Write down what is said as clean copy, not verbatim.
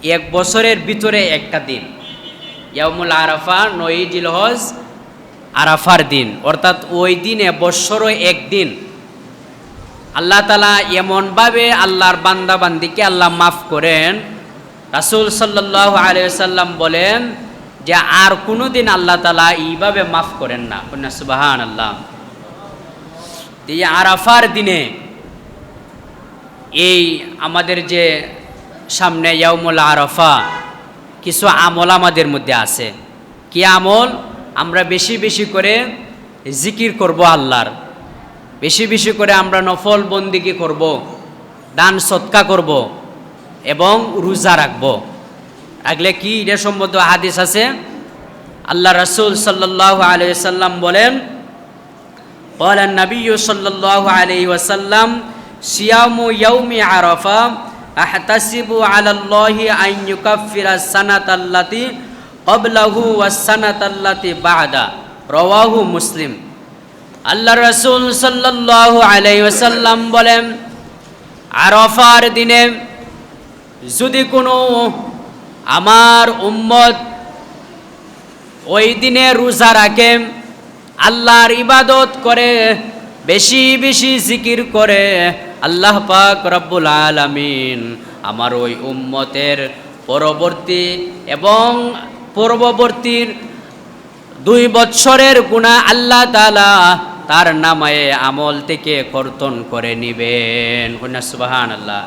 এক বছরের ভিতরে একটা দিন ইয়াউমুল আরাফা, ৯ জিলহজ আরাফার দিন, অর্থাৎ ওই দিনে বৎসরে একদিন আল্লাহ তাআলা এমনভাবে আল্লাহর বান্দা বান্দিকে আল্লাহ মাফ করেন। রাসূল সাল্লাল্লাহু আলাইহি ওয়াসাল্লাম বলেন যে আর কোনো দিন আল্লাহ তাআলা এইভাবে মাফ করেন না। সুবহানাল্লাহ। এই আরাফার দিনে এই আমাদের যে সামনে ইয়াউমুল আরাফা, কিছু আমল আমাদের মধ্যে আছে। কি আমল? আমরা বেশি বেশি করে জিকির করব আল্লাহর, বেশি বেশি করে আমরা নফল বন্দিগি করব, দান সৎকা করব এবং রোজা রাখব। আগলে কি এটা সম্বন্ধে হাদিস আছে। আল্লাহ রাসূল সাল্লাল্লাহু আলাইহি ওয়াসাল্লাম বলেন, ক্বালা নবী সাল্লাল্লাহু আলাইহি ওয়াসাল্লাম সিয়ামু ইয়াউমি আরাফা আহতাসিবু আলাল্লাহি আন ইউকাফিরা সানাতাল্লাতি ক্বাবলাহু ওয়াস সানাতাল্লাতি বা'দা, রাওয়াহু মুসলিম। আল্লাহ রাসূল সাল্লাল্লাহু আলাইহি ওয়াসাল্লাম বলেন, আরাফার দিনে যদি কোনো আমার উম্মত ওই দিনে রোজা রাখে, আল্লাহর ইবাদত করে, বেশি বেশি জিকির করে, আল্লাহ পাক রব্বুল আলামিন আমার ওই উম্মতের পরবর্তী এবং পূর্ববর্তীর 2 বৎসরের গুনাহ আল্লাহ তাআলা তার নামায়ে আমল থেকে কর্তন করে নিবেন। সুবহানাল্লাহ।